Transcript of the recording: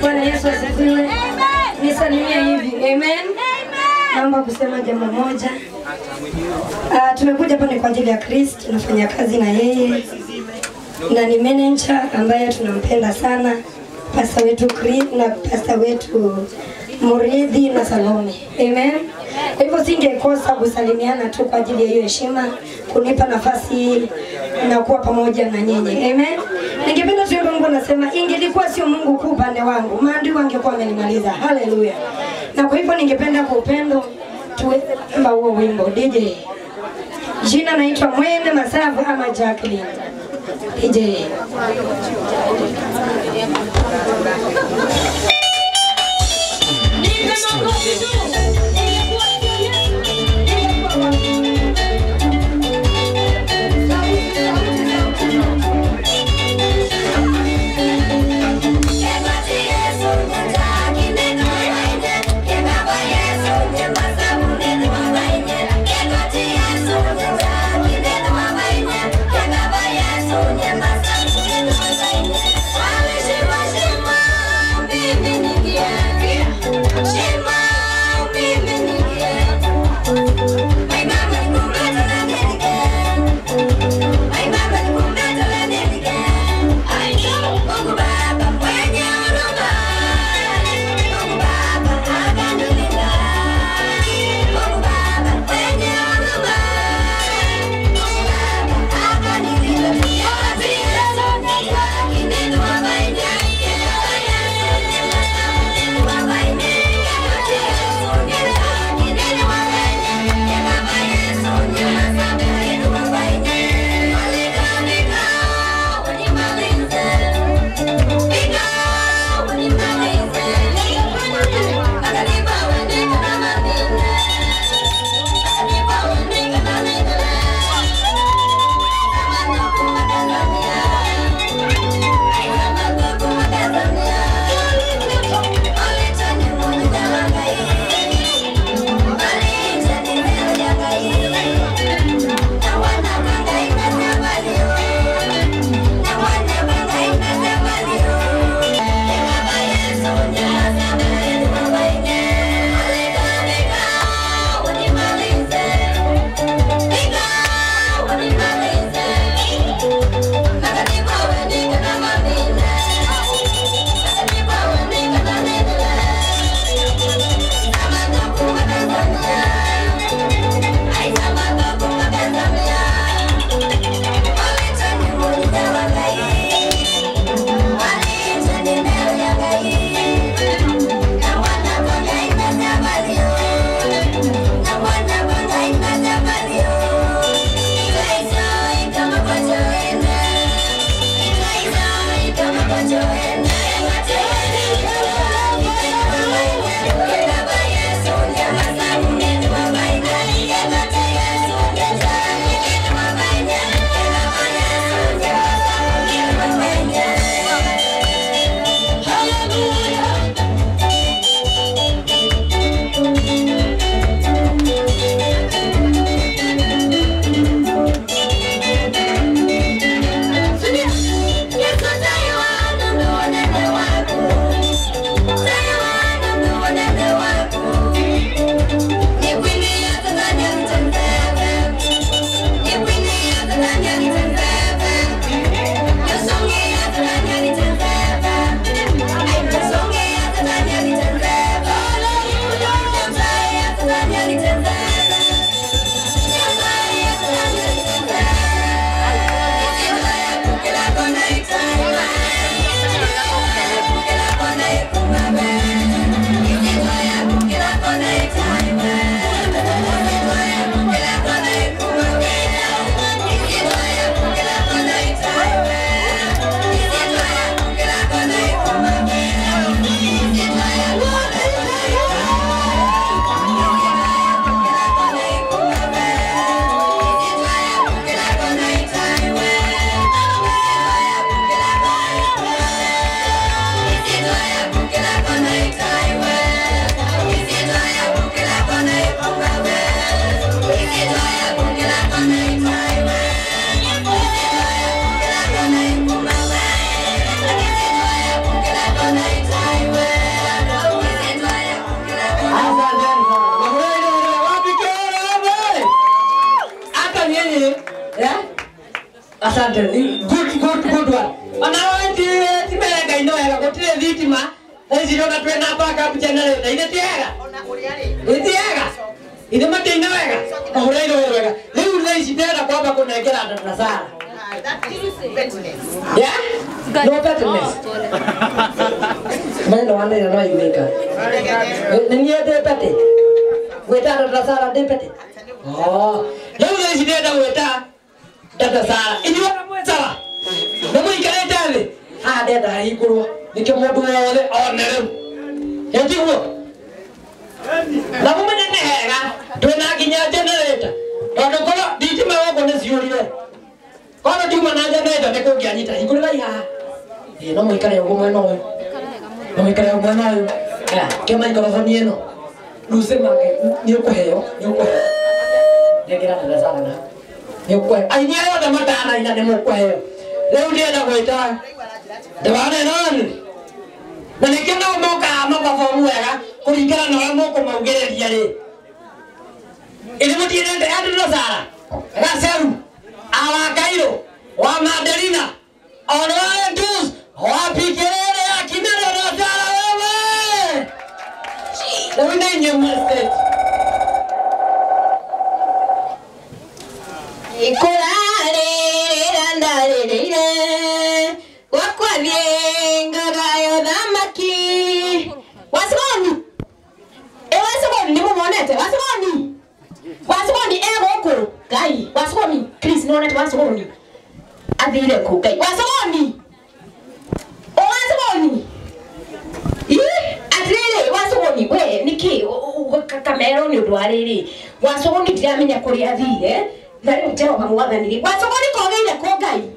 Bwana Yesu asifiwe. Nisalimie hivi. Amen. Naomba kusema jambo moja. Tumekuja hapa ni kwa ajili ya Kristo, tunafanya kazi na yeye. Na ni manager ambaye tunampenda sana, pastor wetu Chris na pastor wetu Muridhi na Salome. Amen. Kwa hivyo singekosa kusalimiana tu kwa ajili ya hiyo heshima, kunipa nafasi na kuwa pamoja na nyinyi. Amen. Ningependa tu Mungu nasema ingelikuwa sio Mungu kwa upande wangu, maandiko angekuwa amenimaliza. Haleluya. Na kwa hivyo ningependa kwa upendo tuweze kuimba huo wimbo. DJ. Jina naitwa Mwende Masavu ama Jacqueline. DJ. Yes, Asante. Good one. Anawaiti timega inoega gotire thitima. Hizi ndo twena paka generator. Ine tiega. Itiega. Ine mate inoega. Ahura inoega. Leo hizi tena kwamba kunekera ndasara. Yeah? No betterness. Mano wana ina imeka. Nini ete pete? Weta ndasara de pete. Oh, leo hizi tena weta ndasara. Ini wana mwetala. Namo ikareta ha deda ikuru nikemodu wale onere. Yetiwo. Na mumene nehega twena ginya generator. Tondu koro thitima wako ne ciurire. Kono tiuma na generator ne kungianyita ikuru gai ha. No muikare ugo mwena uyu. No muikare ugo mwena uyu. Kema microphone eno. Lusema ni ukuheo, ni ukuheo. Ngira na sana na. Ni ukuheo. Ai ni ayo da matana ina ne mukuheo. Leo ndienda gwita. Ndabane nani? Na nikenda moka fomu wega kuringana na moko maugereria ri. Ile mutiende ande ndasara. Gaseru. Awa Kairo, wa Madelina. Online tools. Wa pikere akina ndasara wewe. Leo ndenye message. Ikolale randale wakwa vienga gayo dhamaki wasigoni wasigoni ndimo monete wasigoni egoko gai wasigoni Chris nonete wasigoni athire ku gai wasigoni athire wasigoni we niki kamero ni ndwariri wasigoni ndiramenya kuri athire Nari mteo mamwadhaniri. Wasogoni kogeire ko gai.